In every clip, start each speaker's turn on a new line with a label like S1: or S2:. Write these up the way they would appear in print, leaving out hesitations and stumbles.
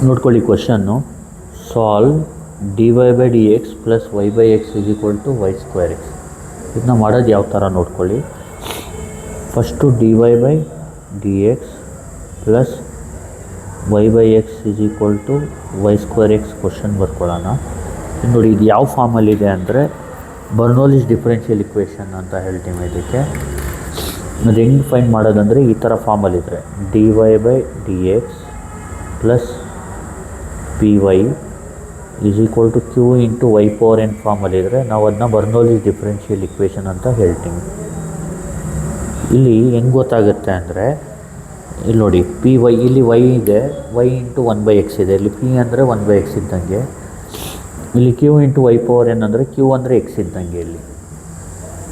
S1: ನೋಡ್ಕೊಳ್ಳಿ question. Solve dy by D X plus Y by X is equal to Y square X. ಇದನ್ನ ಮಾಡೋದು ಯಾವ ಥರ ನೋಡ್ಕೊಳ್ಳಿ. First dy by D X plus Y by X is equal to Y square X question ಬರ್ಕೊಳ್ಳೋಣ. ನೋಡಿ, ಇದು ಯಾವ ಫಾರ್ಮಲ್ಲಿದೆ ಅಂದರೆ ಬರ್ನೌಲಿಸ್ ಡಿಫರೆನ್ಷಿಯಲ್ ಇಕ್ವೇಷನ್ ಅಂತ ಹೇಳ್ತೀವಿ ಇದಕ್ಕೆ. ಅದು ಹೆಂಗೆ ಫೈಂಡ್ ಮಾಡೋದಂದರೆ ಈ ಥರ ಫಾರ್ಮಲ್ಲಿದ್ದರೆ dy by D X plus P Y is equal to Q into Y power N ಫಾರ್ಮಲ್ಲಿದ್ದರೆ ನಾವು ಅದನ್ನ ಬರ್ನೌಲಿಸ್ ಡಿಫರೆನ್ಷಿಯಲ್ ಇಕ್ವೇಷನ್ ಅಂತ ಹೇಳ್ತೀವಿ. ಇಲ್ಲಿ ಹೆಂಗೆ ಗೊತ್ತಾಗುತ್ತೆ ಅಂದರೆ ಇಲ್ಲಿ ನೋಡಿ, ಪಿ ವೈ ಇಲ್ಲಿ ವೈ ಇದೆ, Y into one by X ಇದೆ. ಇಲ್ಲಿ ಪಿ ಅಂದರೆ ಒನ್ ಬೈ ಎಕ್ಸ್ ಇದ್ದಂಗೆ, ಇಲ್ಲಿ Q into Y power N ಅಂದರೆ ಕ್ಯೂ ಅಂದರೆ ಎಕ್ಸ್ ಇದ್ದಂಗೆ, ಇಲ್ಲಿ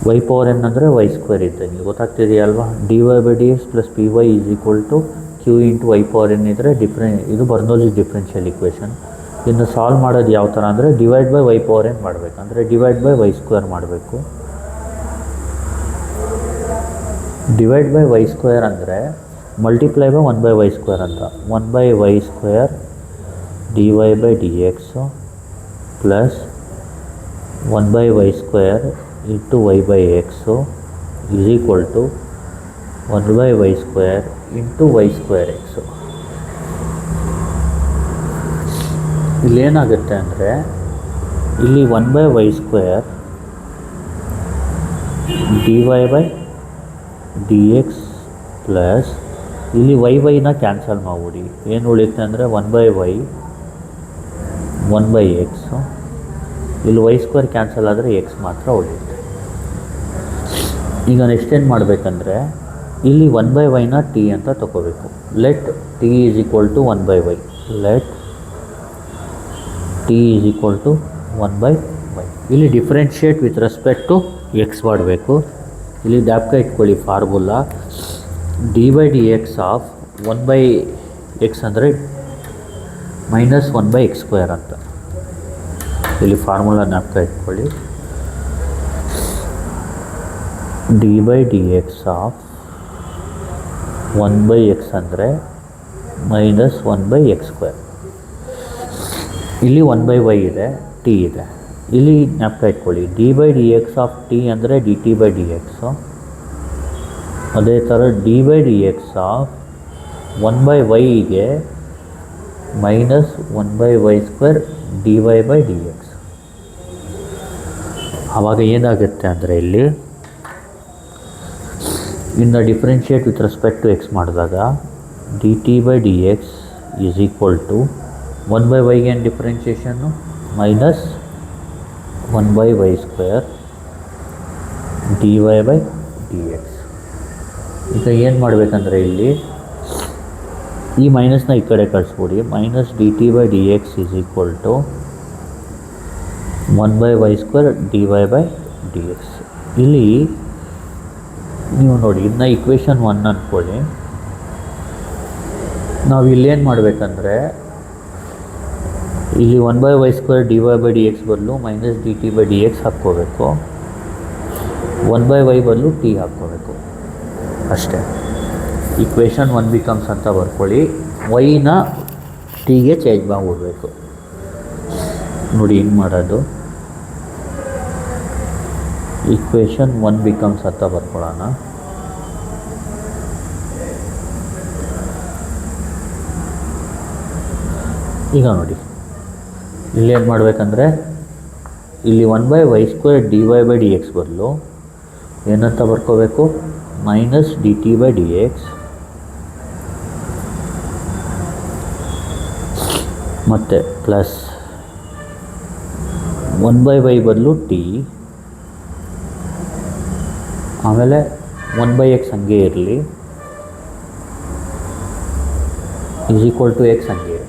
S1: ವೈ ಪವರ್ ಎನ್ ಅಂದರೆ ವೈ ಸ್ಕ್ವೇರ್ ಇದ್ದಂಗೆ. ಗೊತ್ತಾಗ್ತಿದೆಯಲ್ವಾ? D Y by D X plus P Y is equal to Q into Y power N ಇದ್ದರೆ ಇದು ಬರ್ನೌಲಿಸ್ ಡಿಫರೆನ್ಷಿಯಲ್ ಇಕ್ವೇಷನ್. ಇದನ್ನು ಸಾಲ್ವ್ ಮಾಡೋದು ಯಾವ ಥರ ಅಂದರೆ divide by Y power N ಮಾಡಬೇಕು, ಅಂದರೆ ಡಿವೈಡ್ ಬೈ ವೈ ಸ್ಕ್ವೇರ್ ಮಾಡಬೇಕು. ಡಿವೈಡ್ ಬೈ ವೈ ಸ್ಕ್ವೇರ್ ಅಂದರೆ multiply by one by Y square ಅಂತ. One by Y square D Y by D X plus one by Y square into Y by X is equal to one by Y square into Y square X. ಇಲ್ಲೇನಾಗುತ್ತೆ ಅಂದರೆ ಇಲ್ಲಿ one by Y square D Y by D X plus ಇಲ್ಲಿ Y ವೈನ cancel ಮಾಡಿಬಿಡಿ. ಏನು ಉಳಿಯುತ್ತೆ ಅಂದರೆ one by Y one by X, ಇಲ್ಲಿ ವೈ ಸ್ಕ್ವೇರ್ ಕ್ಯಾನ್ಸಲ್ ಆದರೆ ಎಕ್ಸ್ ಮಾತ್ರ ಉಳಿಯುತ್ತೆ. ಈಗ ನೆಕ್ಸ್ಟ್ ಏನು ಮಾಡಬೇಕಂದ್ರೆ ಇಲ್ಲಿ ಒನ್ ಬೈ ವೈನ ಟಿ ಅಂತ ತಗೋಬೇಕು. Let T is equal to one by Y. Let T is equal to one by Y. ಇಲ್ಲಿ differentiate with respect to X ಮಾಡಬೇಕು. ಇಲ್ಲಿ ಜ್ಞಾಪಕ ಇಟ್ಕೊಳ್ಳಿ formula D by D X of one by X ಅಂದರೆ minus one by X square ಅಂತ. ಇಲ್ಲಿ formula ಜ್ಞಾಪಕ ಇಟ್ಕೊಳ್ಳಿ. D by D X of one by X ಅಂದರೆ minus one by X square. ಇಲ್ಲಿ ಒನ್ ಬೈ ವೈ ಇದೆ, T ಇದೆ. ಇಲ್ಲಿ ಜ್ಞಾಪಕ ಇಟ್ಕೊಳ್ಳಿ D by D X of T ಅಂದರೆ D T by D X. ಅದೇ ಥರ D by D X of one by ವೈಗೆ minus one by Y square D Y by D X. ಆವಾಗ ಏನಾಗುತ್ತೆ ಅಂದರೆ ಇಲ್ಲಿ ಇನ್ನು differentiate with respect to X ಮಾಡಿದಾಗ D T by D X is equal to one by ವೈಗೆ ಏನು differentiation minus one by Y square D Y by D X. ಈಗ ಏನು ಮಾಡಬೇಕಂದ್ರೆ ಇಲ್ಲಿ ಈ ಮೈನಸ್ನ ಈ ಕಡೆ ಕಳಿಸ್ಬಿಡಿ. Minus D T by D X is equal to one by Y square D Y by D X. ಇಲ್ಲಿ ನೀವು ನೋಡಿ, ಇದನ್ನ ಇಕ್ವೇಷನ್ ಒನ್ ಅಂದ್ಕೊಳ್ಳಿ. ನಾವು ಇಲ್ಲೇನು ಮಾಡಬೇಕಂದ್ರೆ ಇಲ್ಲಿ one by Y square D Y by D x ಬದಲು minus D T by D x ಹಾಕ್ಕೋಬೇಕು. ಒನ್ ಬೈ ವೈ ಬದಲು ಟಿ ಹಾಕ್ಕೋಬೇಕು ಅಷ್ಟೇ. ಇಕ್ವೇಷನ್ ಒನ್ ಬಿಕಮ್ಸ್ ಅಂತ ಬರ್ಕೊಳ್ಳಿ. ವೈನ ಟಿಗೆ ಚೇಂಜ್ ಮಾಡಿಬಿಡ್ಬೇಕು. ನೋಡಿ ಹಿಂಗೆ ಮಾಡೋದು. ಇಕ್ವೇಷನ್ ಒನ್ ಬಿಕಮ್ಸ್ ಅಂತ ಬರ್ಕೊಳ್ಳೋಣ. ಈಗ ನೋಡಿ, ಇಲ್ಲೇನು ಮಾಡಬೇಕಂದ್ರೆ ಇಲ್ಲಿ one by Y square D Y by D x ಬದಲು ಏನಂತ ಬರ್ಕೋಬೇಕು, minus D T by D x ಮತ್ತು ಪ್ಲಸ್ ಒನ್ ಬೈ ವೈ ಬದಲು ಟಿ, ಆಮೇಲೆ ಒನ್ ಬೈ ಎಕ್ಸ್ ಹಂಗೆ ಇರಲಿ ಈಸ್ ಈಕ್ವಲ್ ಟು ಎಕ್ಸ್ ಹಂಗೆ.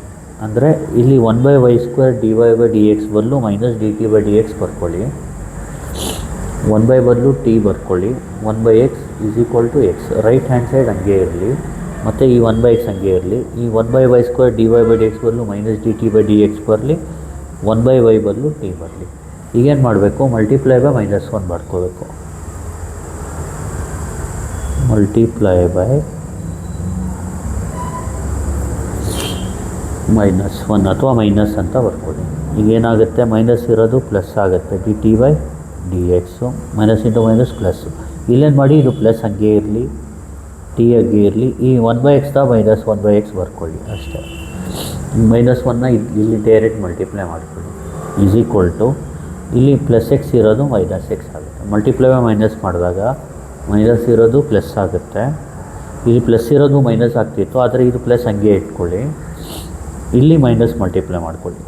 S1: ಅಂದರೆ ಇಲ್ಲಿ one by Y square D Y by D x ಬದಲು minus D T by D x ಬರ್ಕೊಳ್ಳಿ. ಒನ್ ಬೈ ಬದಲು ಟಿ ಬರ್ಕೊಳ್ಳಿ. One by x is equal to X. Right hand side ಹಂಗೆ ಇರಲಿ, ಮತ್ತು ಈ ಒನ್ ಬೈ ಎಕ್ಸ್ ಹಂಗೆ ಇರಲಿ. ಈ one by Y square D Y by D x ಬದಲು minus D T by D x ಬರಲಿ. ಒನ್ ಬೈ ವೈ ಬದಲು ಟಿ ಬರಲಿ. ಈಗೇನು ಮಾಡಬೇಕು, ಮಲ್ಟಿಪ್ಲೈ ಬೈ ಮೈನಸ್ ಒನ್ ಮಾಡ್ಕೋಬೇಕು. ಮಲ್ಟಿಪ್ಲೈ ಬೈ -1 ಅಥವಾ ಮೈನಸ್ ಅಂತ ಬರ್ಕೊಳ್ಳಿ. ಈಗ ಏನಾಗುತ್ತೆ, ಮೈನಸ್ ಇರೋದು ಪ್ಲಸ್ ಆಗುತ್ತೆ, D T by D x minus into minus plus. ಇಲ್ಲೇನು ಮಾಡಿ, ಇದು ಪ್ಲಸ್ ಹಂಗೆ ಇರಲಿ, ಟಿ ಹಂಗೆ ಇರಲಿ, ಈ 1/x -1/x ಬರ್ಕೊಳ್ಳಿ ಅಷ್ಟೇ. -1ನ ಇಲ್ಲಿ ಡೈರೆಕ್ಟ್ ಮಲ್ಟಿಪ್ಲೈ ಮಾಡ್ಕೊಳ್ಳಿ. ಈಸ್ ಈಕ್ವಲ್ ಟು ಇಲ್ಲಿ ಪ್ಲಸ್ ಎಕ್ಸ್ ಇರೋದು ಮೈನಸ್ ಎಕ್ಸ್ ಆಗುತ್ತೆ. ಮಲ್ಟಿಪ್ಲೈ ಬೈ ಮೈನಸ್ ಮಾಡಿದಾಗ ಮೈನಸ್ ಇರೋದು ಪ್ಲಸ್ ಆಗುತ್ತೆ, ಇಲ್ಲಿ ಪ್ಲಸ್ ಇರೋದು ಮೈನಸ್ ಆಗ್ತಿತ್ತು, ಆದರೆ ಇದು ಪ್ಲಸ್ ಹಂಗೆ ಇಟ್ಕೊಳ್ಳಿ. ಇಲ್ಲಿ ಮೈನಸ್ ಮಲ್ಟಿಪ್ಲೈ ಮಾಡ್ಕೊಳ್ಳಿ,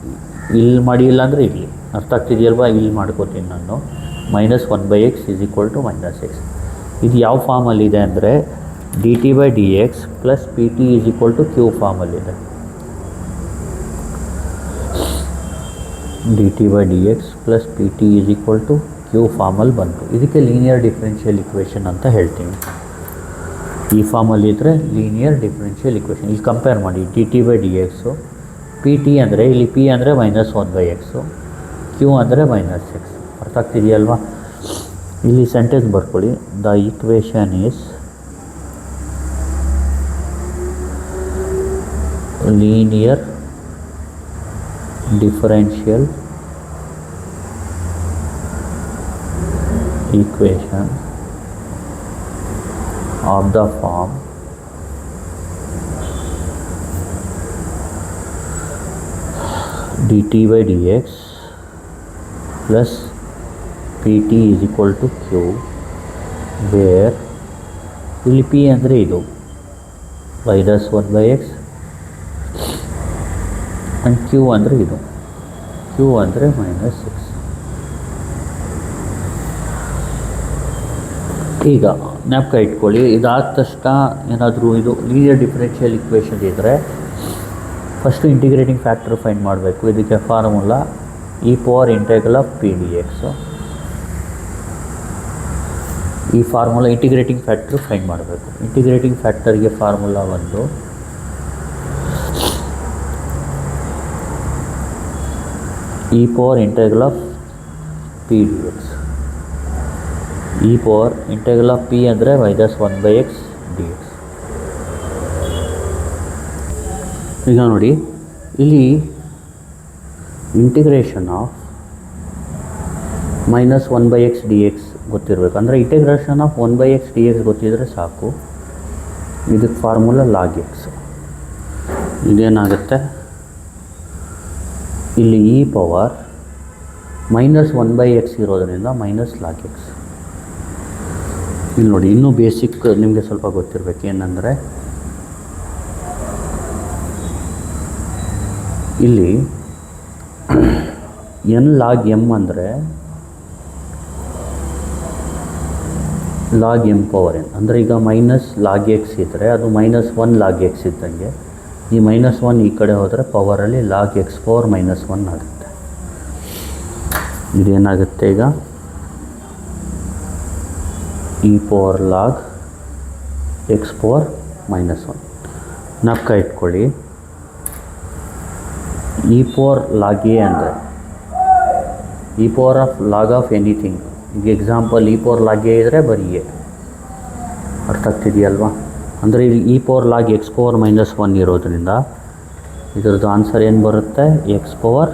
S1: ಇಲ್ಲಿ ಮಾಡಿ, ಇಲ್ಲ ಅಂದರೆ ಇಲ್ಲಿ. ಅರ್ಥ ಆಗ್ತಿದೆಯಲ್ವಾ? ಇಲ್ಲಿ ಮಾಡ್ಕೋತೀನಿ ನಾನು. -1/x is equal to -x. ಇದು ಯಾವ ಫಾರ್ಮಲ್ಲಿದೆ ಅಂದರೆ D T by D X plus p t is equal to q ಫಾರ್ಮಲ್ಲಿದೆ. D T by D X plus p t is equal to q ಫಾರ್ಮಲ್ಲಿ ಬಂತು. ಇದಕ್ಕೆ ಲೀನಿಯರ್ ಡಿಫ್ರೆನ್ಷಿಯಲ್ ಇಕ್ವೇಷನ್ ಅಂತ ಹೇಳ್ತೀನಿ. ಈ ಫಾರ್ಮಲ್ಲಿದ್ದರೆ ಲೀನಿಯರ್ ಡಿಫ್ರೆನ್ಷಿಯಲ್ ಇಕ್ವೇಷನ್. ಇಲ್ಲಿ ಕಂಪೇರ್ ಮಾಡಿ, d T by D x, p t ಅಂದರೆ ಇಲ್ಲಿ ಪಿ ಅಂದರೆ -1/x, ಕ್ಯೂ ಅಂದರೆ -x. ಅರ್ಥ ಆಗ್ತಿದೆಯಲ್ವಾ? ಇಲ್ಲಿ ಸೆಂಟೆನ್ಸ್ ಬರ್ಕೊಳ್ಳಿ. The equation is linear differential equation of the form dt by dx plus pt is equal to q, where ಇಲ್ಲಿ p ಅಂದರೆ ಇದು -1/x and q ಅಂದರೆ ಇದು, q ಅಂದರೆ -6. ಈಗ ಜ್ಞಾಪಕ ಇಟ್ಕೊಳ್ಳಿ, ಇದಾದ ತಕ್ಷಣ ಏನಾದರೂ ಇದು ಲೀನಿಯರ್ ಡಿಫರೆನ್ಷಿಯಲ್ ಇಕ್ವೇಷನ್ ಇದ್ದರೆ ಫಸ್ಟು ಇಂಟಿಗ್ರೇಟಿಂಗ್ ಫ್ಯಾಕ್ಟರ್ ಫೈಂಡ್ ಮಾಡಬೇಕು. ಇದಕ್ಕೆ ಫಾರ್ಮುಲಾ e⁻∫p dx. ಈ ಫಾರ್ಮುಲಾ ಇಂಟಿಗ್ರೇಟಿಂಗ್ ಫ್ಯಾಕ್ಟರ್ ಫೈಂಡ್ ಮಾಡಬೇಕು. ಇಂಟಿಗ್ರೇಟಿಂಗ್ ಫ್ಯಾಕ್ಟರ್ಗೆ ಫಾರ್ಮುಲಾ ಒಂದು e⁻∫p dx. e⁻∫p ಅಂದರೆ -1/x dx. ಈಗ ನೋಡಿ, ಇಲ್ಲಿ ಇಂಟಿಗ್ರೇಷನ್ ಆಫ್ -1/x dx ಗೊತ್ತಿರಬೇಕು. ಅಂದರೆ ಇಂಟಿಗ್ರೇಷನ್ ಆಫ್ 1/x dx ಗೊತ್ತಿದ್ರೆ ಸಾಕು. ಇದಕ್ಕೆ ಫಾರ್ಮುಲಾ log x. ಇದೇನಾಗುತ್ತೆ, ಇಲ್ಲಿ -1/x ಇರೋದರಿಂದ -log x. ಇಲ್ಲಿ ನೋಡಿ, ಇನ್ನೂ ಬೇಸಿಕ್ ನಿಮಗೆ ಸ್ವಲ್ಪ ಗೊತ್ತಿರಬೇಕು. ಏನಂದರೆ ಇಲ್ಲಿ n log m ಅಂದರೆ log m ಪವರ್ n. ಅಂದರೆ ಈಗ -log x ಇದ್ದರೆ ಅದು -1 log x ಇದ್ದಂಗೆ. ಈ -1 ಈ ಕಡೆ ಹೋದರೆ ಪವರಲ್ಲಿ log x ಪವರ್ -1 ಆಗುತ್ತೆ. ಇದೇನಾಗುತ್ತೆ ಈಗ e⁻log x ಪವರ್ -1. ಜ್ಞಾಪಕ ಇಟ್ಕೊಳ್ಳಿ, e⁻log a ಅಂದರೆ e⁻log ಆಫ್ ಎನಿಥಿಂಗ್. ಈಗ ಎಕ್ಸಾಂಪಲ್ e⁻log a ಇದ್ದರೆ ಬರೀ ಎ. ಅರ್ಥ ಆಗ್ತಿದೆಯಲ್ವಾ? ಅಂದರೆ ಇಲ್ಲಿ e⁻log x ಪವರ್ -1 ಇರೋದ್ರಿಂದ ಇದರದ್ದು ಆನ್ಸರ್ ಏನು ಬರುತ್ತೆ, x ಪವರ್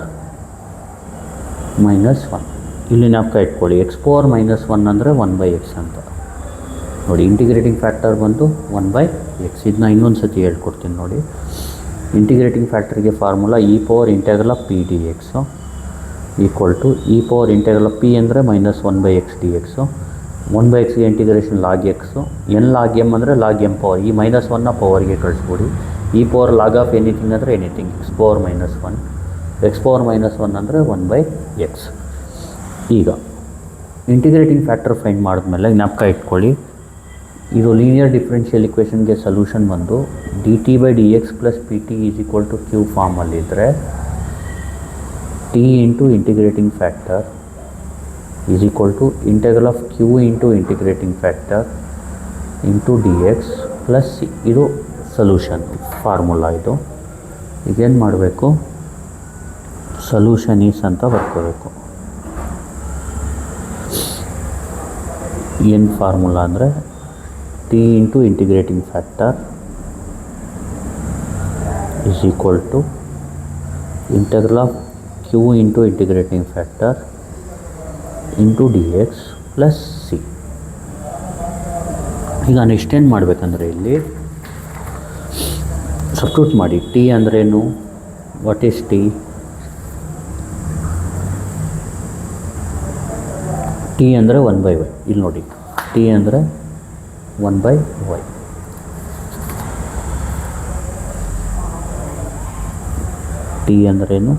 S1: -1. ಇಲ್ಲಿ ಜ್ಞಾಪಕ ಇಟ್ಕೊಳ್ಳಿ, x ಪವರ್ -1 ಅಂದರೆ 1/x ಅಂತ. ನೋಡಿ, ಇಂಟಿಗ್ರೇಟಿಂಗ್ ಫ್ಯಾಕ್ಟರ್ ಬಂದು 1/x. ಇದನ್ನ ಇನ್ನೊಂದು ಸತಿ ಹೇಳ್ಕೊಡ್ತೀನಿ ನೋಡಿ. ಇಂಟಿಗ್ರೇಟಿಂಗ್ ಫ್ಯಾಕ್ಟರ್ಗೆ formula e⁻∫p dx equal to e⁻∫p ಅಂದರೆ -1/x dx. 1/xಗೆ integration log x, n log m ಅಂದರೆ log m ಪವರ್. ಈ -1ನ ಪವರ್ಗೆ ಕಳಿಸ್ಬಿಡಿ. e⁻log ಆಫ್ ಎನಿಥಿಂಗ್ ಅಂದರೆ anything, x power -1. x power -1 ಅಂದರೆ 1/x. ಈಗ ಇಂಟಿಗ್ರೇಟಿಂಗ್ ಫ್ಯಾಕ್ಟರ್ ಫೈಂಡ್ ಮಾಡಿದ್ಮೇಲೆ ಜ್ಞಾಪಕ ಇಟ್ಕೊಳ್ಳಿ, ಇದು ಲೀನಿಯರ್ ಡಿಫರೆನ್ಷಿಯಲ್ ಇಕ್ವೇಷನ್ಗೆ ಸೊಲ್ಯೂಷನ್ ಬಂದು dt by D X plus p t is equal to q ಫಾರ್ಮಲ್ಲಿದ್ದರೆ t into integrating factor is equal to integral of Q into integrating factor into D X plus c. ಇದು solution formula. ಇದು ಈಗೇನು ಮಾಡಬೇಕು, solution is ಅಂತ ಬರ್ಕೋಬೇಕು. ಏನು formula ಅಂದರೆ t into integrating factor is equal to integral of Q into integrating factor into D X plus C. ಈಗ next ಏನು ಮಾಡಬೇಕಂದ್ರೆ ಇಲ್ಲಿ ಸಬ್ಸ್ಟಿಟ್ಯೂಟ್ ಮಾಡಿ. ಟಿ ಅಂದ್ರೇನು, ವಾಟ್ ಈಸ್ ಟಿ? ಟಿ ಅಂದರೆ 1/y. ಇಲ್ಲಿ ನೋಡಿ, ಟಿ ಅಂದರೆ 1/y. ಟಿ ಅಂದ್ರೇನು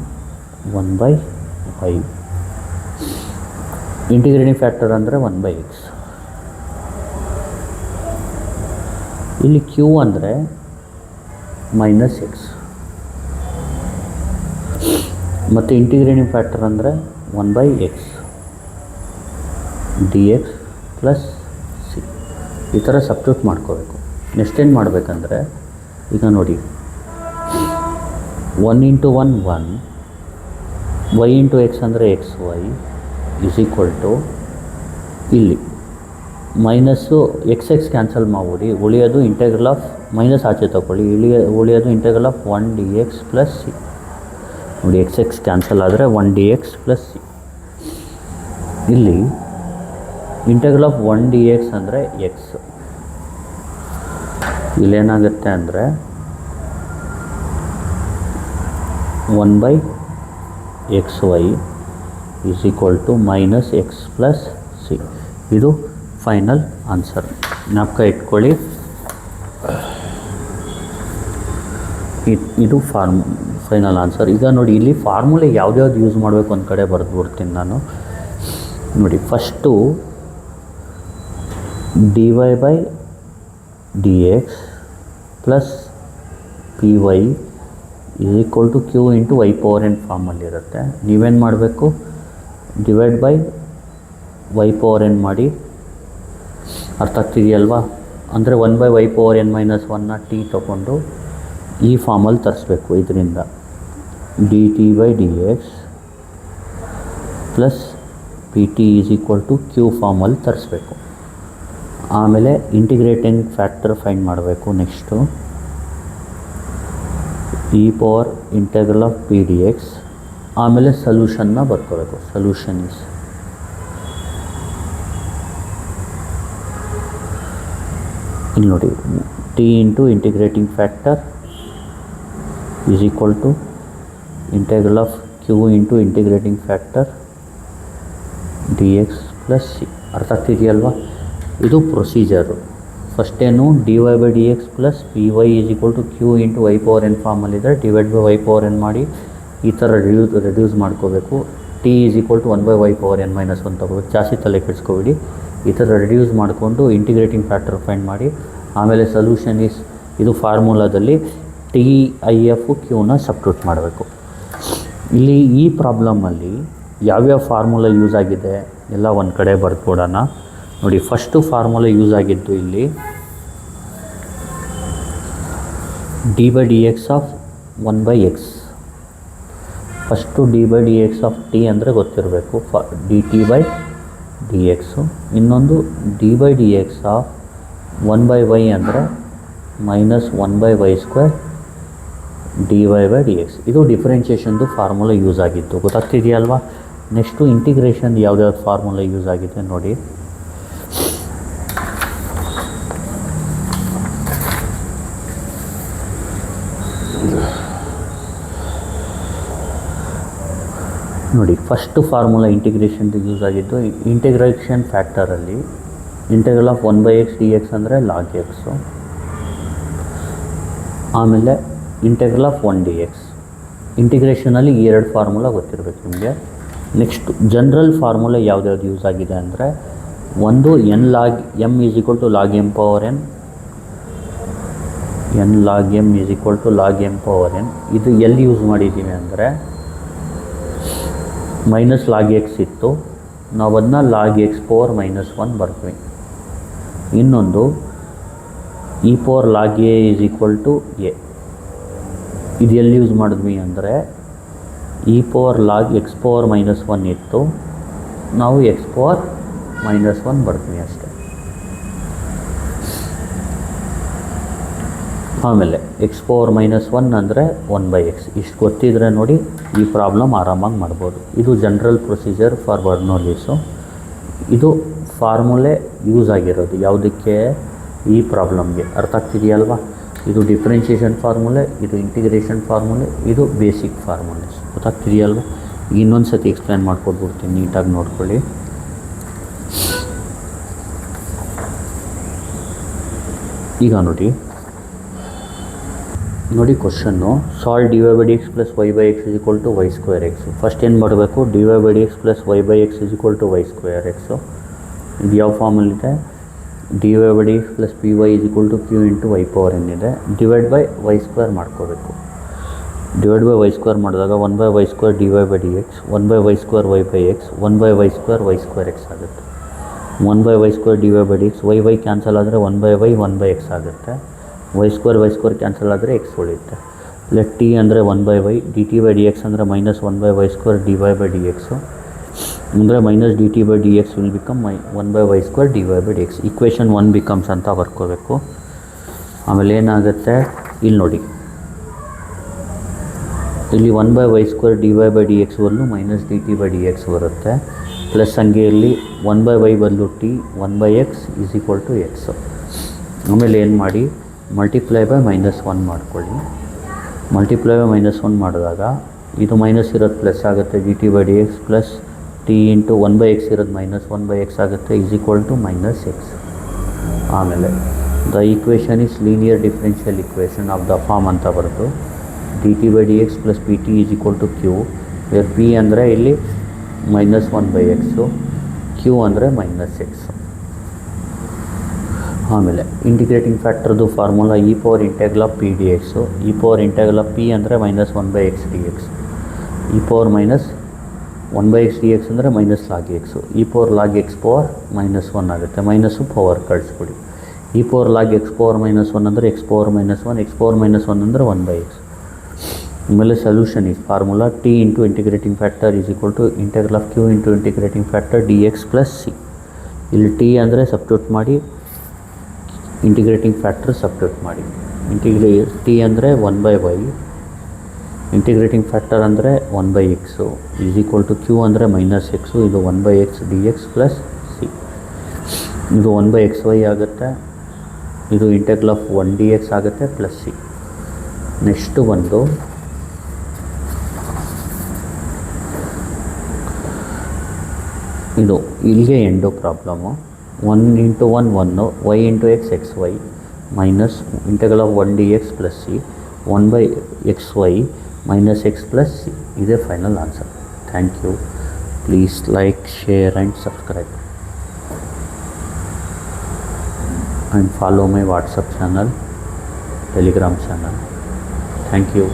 S1: 1/y. ಇಂಟಿಗ್ರೇಟಿಂಗ್ ಫ್ಯಾಕ್ಟರ್ ಅಂದರೆ 1/x. ಇಲ್ಲಿ ಕ್ಯೂ ಅಂದರೆ -x ಮತ್ತು ಇಂಟಿಗ್ರೇಟಿಂಗ್ ಫ್ಯಾಕ್ಟರ್ ಅಂದರೆ 1/x dx ಪ್ಲಸ್ ಸಿ. ಈ ಥರ ಸಬ್ಸ್ಟಿಟ್ಯೂಟ್ ಮಾಡ್ಕೋಬೇಕು. ನೆಕ್ಸ್ಟ್ ಏನು ಮಾಡಬೇಕಂದ್ರೆ ಈಗ ನೋಡಿ, 1 × 1 1, y × x ಅಂದರೆ xy ಇಸ್ ಈಕ್ವಲ್ ಟು ಇಲ್ಲಿ ಮೈನಸ್ಸು x ಕ್ಯಾನ್ಸಲ್ ಮಾಡಿ ಉಳಿಯೋದು ಇಂಟೆಗ್ರಲ್ ಆಫ್ ಮೈನಸ್ ಆಚೆ ತಗೊಳ್ಳಿ, ಉಳಿಯೋದು integral of 1 dx plus c. ನೋಡಿ, x ಕ್ಯಾನ್ಸಲ್ ಆದರೆ 1 dx ಪ್ಲಸ್ ಸಿ. ಇಲ್ಲಿ ಇಂಟೆಗ್ರಲ್ ಆಫ್ 1 dx ಅಂದರೆ ಎಕ್ಸ್. ಇಲ್ಲೇನಾಗುತ್ತೆ ಅಂದರೆ 1/xy is equal to -x plus c. ಇದು ಫೈನಲ್ ಆನ್ಸರ್. ಜ್ಞಾಪಕ ಇಟ್ಕೊಳ್ಳಿ, ಇದು ಫೈನಲ್ ಆನ್ಸರ್. ಈಗ ನೋಡಿ, ಇಲ್ಲಿ ಫಾರ್ಮುಲೆ ಯಾವ್ದ್ಯಾವ್ದು ಯೂಸ್ ಮಾಡಬೇಕು ಒಂದು ಕಡೆ ಬರೆದ್ಬಿಡ್ತೀನಿ ನಾನು. ನೋಡಿ, first dy/dx plus py is equal to q into y⁴n ಫಾರ್ಮಲ್ಲಿರುತ್ತೆ. ನೀವೇನು ಮಾಡಬೇಕು, ಡಿವೈಡ್ ಬೈ y⁴n ಮಾಡಿ. ಅರ್ಥ ಆಗ್ತಿದೆಯಲ್ವಾ? ಅಂದರೆ 1/y⁴n - 1ನ ಟಿ ತೊಗೊಂಡು ಈ ಫಾರ್ಮಲ್ಲಿ ತರಿಸ್ಬೇಕು. ಇದರಿಂದ dt/dx plus pt is equal to q ಫಾರ್ಮಲ್ಲಿ ತರಿಸ್ಬೇಕು. ಆಮೇಲೆ ಇಂಟಿಗ್ರೇಟಿಂಗ್ ಫ್ಯಾಕ್ಟರ್ ಫೈಂಡ್ ಮಾಡಬೇಕು. Next e⁴ of p dx, ಆಮೇಲೆ ಸೊಲ್ಯೂಷನ್ನ ಬರ್ಕೋಬೇಕು. ಸೊಲ್ಯೂಷನ್ ಇಸ್ ಇಲ್ಲಿ ನೋಡಿ, t into integrating factor is equal to integral of Q into integrating factor d X plus c. ಅರ್ಥ ಆಗ್ತಿದೆಯಲ್ವಾ? ಇದು ಪ್ರೊಸೀಜರು. ಫಸ್ಟೇನು dy/dx plus py is equal to Q into y⁴n ಫಾರ್ಮಲ್ಲಿದ್ದರೆ ಡಿವೈಡ್ ಬೈ y⁴n ಮಾಡಿ ಈ ಥರ ರೆಡ್ಯೂಸ್ ಮಾಡ್ಕೋಬೇಕು. T is equal to 1/y⁴n - 1 ತೊಗೋಬೇಕು. ಜಾಸ್ತಿ ತಲೆ ಕೆಡಿಸ್ಕೋಬೇಡಿ. ಈ ಥರ ರೆಡ್ಯೂಸ್ ಮಾಡಿಕೊಂಡು ಇಂಟಿಗ್ರೇಟಿಂಗ್ ಫ್ಯಾಕ್ಟರ್ ಫೈಂಡ್ ಮಾಡಿ. ಆಮೇಲೆ ಸೊಲ್ಯೂಷನ್ ಈಸ್, ಇದು ಫಾರ್ಮುಲಾದಲ್ಲಿ TIF ಕ್ಯೂನ ಸಬ್ಸ್ಟಿಟ್ಯೂಟ್ ಮಾಡಬೇಕು. ಇಲ್ಲಿ ಈ ಪ್ರಾಬ್ಲಮಲ್ಲಿ ಯಾವ್ಯಾವ ಫಾರ್ಮುಲಾ ಯೂಸ್ ಆಗಿದೆ ಎಲ್ಲ ಒಂದು ಕಡೆ ಬರ್ಕೊಡೋಣ. ನೋಡಿ, ಫಸ್ಟು ಫಾರ್ಮುಲಾ ಯೂಸ್ ಆಗಿದ್ದು ಇಲ್ಲಿ d/dx of 1/x. First d/dx of T ಅಂದರೆ ಗೊತ್ತಿರಬೇಕು, dt/dx. ಇನ್ನೊಂದು d/dx ಆಫ್ 1/y ಅಂದರೆ -1/y² dy/dx. ಇದು ಡಿಫ್ರೆನ್ಷಿಯೇಷನ್ದು ಫಾರ್ಮುಲಾ ಯೂಸ್ ಆಗಿತ್ತು. ಗೊತ್ತಾಗ್ತಿದೆಯಲ್ವಾ? ನೆಕ್ಸ್ಟು ಇಂಟಿಗ್ರೇಷನ್ ಯಾವ್ದಾವ್ದು ಫಾರ್ಮುಲಾ ಯೂಸ್ ಆಗಿದೆ ನೋಡಿ. ನೋಡಿ, ಫಸ್ಟು ಫಾರ್ಮುಲಾ ಇಂಟಿಗ್ರೇಷನ್ದು ಯೂಸ್ ಆಗಿದ್ದು ಇಂಟಿಗ್ರೇಷನ್ ಫ್ಯಾಕ್ಟರಲ್ಲಿ ಇಂಟೆಗ್ರಲ್ ಆಫ್ 1/x dx ಅಂದರೆ log x. ಆಮೇಲೆ ಇಂಟೆಗ್ರಲ್ ಆಫ್ 1 dx. ಇಂಟಿಗ್ರೇಷನಲ್ಲಿ ಈ ಎರಡು ಫಾರ್ಮುಲಾ ಗೊತ್ತಿರಬೇಕು ನಿಮಗೆ. ನೆಕ್ಸ್ಟ್ ಜನರಲ್ ಫಾರ್ಮುಲಾ ಯಾವ್ದ್ಯಾವ್ದು ಯೂಸ್ ಆಗಿದೆ ಅಂದರೆ, ಒಂದು n log m is equal to log m⁴n, n log m is equal to log m⁴n. ಇದು ಎಲ್ಲಿ ಯೂಸ್ ಮಾಡಿದ್ದೀವಿ ಅಂದರೆ -log x ಇತ್ತು, ನಾವು ಅದನ್ನ log x⁻−1 ಬರ್ತೀವಿ. ಇನ್ನೊಂದು e⁴log a is equal to a. ಇದು ಎಲ್ಲಿ ಯೂಸ್ ಮಾಡಿದ್ವಿ ಅಂದರೆ e⁴log x⁻−1 ಇತ್ತು, ನಾವು x⁻−1 ಬರ್ತೀವಿ ಅಷ್ಟೆ. ಆಮೇಲೆ ಎಕ್ಸ್ ಪವರ್ -1 ಅಂದರೆ 1/x. ಇಷ್ಟು ಗೊತ್ತಿದ್ರೆ ನೋಡಿ ಈ ಪ್ರಾಬ್ಲಮ್ ಆರಾಮಾಗಿ ಮಾಡ್ಬೋದು. ಇದು ಜನರಲ್ ಪ್ರೊಸೀಜರ್ ಫಾರ್ ಬರ್ನೌಲಿಸು. ಇದು ಫಾರ್ಮುಲೆ ಯೂಸ್ ಆಗಿರೋದು ಯಾವುದಕ್ಕೆ? ಈ ಪ್ರಾಬ್ಲಮ್ಗೆ. ಅರ್ಥ ಆಗ್ತಿದೆಯಲ್ವಾ? ಇದು ಡಿಫ್ರೆನ್ಷಿಯೇಷನ್ ಫಾರ್ಮುಲೆ, ಇದು ಇಂಟಿಗ್ರೇಷನ್ ಫಾರ್ಮುಲೆ, ಇದು ಬೇಸಿಕ್ ಫಾರ್ಮುಲೆಸ್. ಗೊತ್ತಾಗ್ತಿದೆಯಲ್ವ? ಇನ್ನೊಂದು ಸತಿ ಎಕ್ಸ್ಪ್ಲೇನ್ ಮಾಡ್ಕೊಟ್ಬಿಡ್ತೀನಿ, ನೀಟಾಗಿ ನೋಡ್ಕೊಳ್ಳಿ. ಈಗ ನೋಡಿ question, solve dy/dx + y/x = y²x. First ಏನು ಮಾಡಬೇಕು? dy/dx + y/x = y²x. ಇದು ಯಾವ ಫಾರ್ಮಲ್ಲಿದೆ? dy/dx + py = q × y⁴n ಇದೆ. ಡಿವೈಡ್ ಬೈ y² ಮಾಡ್ಕೋಬೇಕು. ಡಿವೈಡ್ ಬೈ y² ಮಾಡಿದಾಗ 1/y² dy/dx, 1/y² y/x, 1/y² y²x ಆಗುತ್ತೆ. 1/y² dy/dx, y ಕ್ಯಾನ್ಸಲ್ ಆದರೆ 1/y 1/x ಆಗುತ್ತೆ. y² ಕ್ಯಾನ್ಸಲ್ ಆದರೆ x ಉಳಿಯುತ್ತೆ. ಪ್ಲಸ್ t ಅಂದರೆ 1/y, dt/dx ಅಂದರೆ -1/y² dy/dx ಅಂದರೆ -dt/dx will become 1/y² dy/dx. Equation 1 becomes ಅಂತ ಬರ್ಕೋಬೇಕು. ಆಮೇಲೆ ಏನಾಗುತ್ತೆ ಇಲ್ಲಿ ನೋಡಿ, ಇಲ್ಲಿ 1/y² dy/dx ಬದಲು -dt/dx ಬರುತ್ತೆ. ಪ್ಲಸ್ ಹಂಗೆ ಇಲ್ಲಿ 1/y ಬದಲು t, 1/x = x. ಆಮೇಲೆ ಏನು ಮಾಡಿ, ಮಲ್ಟಿಪ್ಲೈ ಬೈ -1 ಮಾಡ್ಕೊಳ್ಳಿ. ಮಲ್ಟಿಪ್ಲೈ ಬೈ -1 ಮಾಡಿದಾಗ ಇದು ಮೈನಸ್ ಇರೋದು ಪ್ಲಸ್ ಆಗುತ್ತೆ, dt/dx plus t into 1/x ಇರೋದು -1/x ಆಗುತ್ತೆ, =-x. ಆಮೇಲೆ the equation is linear differential equation of the form ಅಂತ ಬರೆದು dt/dx + pt = q, wear p ಅಂದರೆ ಇಲ್ಲಿ -1/x, q ಅಂದರೆ -x. ಆಮೇಲೆ ಇಂಟಿಗ್ರೇಟಿಂಗ್ ಫ್ಯಾಕ್ಟರ್ದು formula e⁻∫ p dx. e⁻∫ p ಅಂದರೆ -1/x dx. e⁻-1/x dx ಅಂದರೆ -log x. e⁻log x power -1 ಆಗುತ್ತೆ. ಮೈನಸ್ಸು ಪವರ್ ಕಳಿಸ್ಬಿಡಿ. e⁻log x ಪವರ್ -1 ಅಂದರೆ x ಪವರ್ -1, x ಪವರ್ -1 ಅಂದರೆ 1/x. ಆಮೇಲೆ ಸೊಲ್ಯೂಷನ್ ಈ formula t into integrating factor = q into integrating factor dx + c. ಇಲ್ಲಿ t ಅಂದರೆ substitute ಮಾಡಿ, ಇಂಟಿಗ್ರೇಟಿಂಗ್ ಫ್ಯಾಕ್ಟರ್ ಸಬ್ಸ್ಟಿಟ್ಯೂಟ್ ಮಾಡಿ. t ಅಂದರೆ 1/y, ಇಂಟಿಗ್ರೇಟಿಂಗ್ ಫ್ಯಾಕ್ಟರ್ ಅಂದರೆ 1/x, q ಅಂದರೆ -x, ಇದು 1/x dx + c. ಇದು 1/xy ಆಗುತ್ತೆ, ಇದು ∫1 dx ಆಗುತ್ತೆ ಪ್ಲಸ್ c. ನೆಕ್ಸ್ಟು ಬಂದು ಇದು ಇಲ್ಲಿಗೆ endo problem. 1 × 1 1, y × x xy minus ∫1 dx + c, 1/xy - x + c. ಇದೇ final answer. Thank you. Please like, share and subscribe and follow my WhatsApp channel, Telegram channel. Thank you.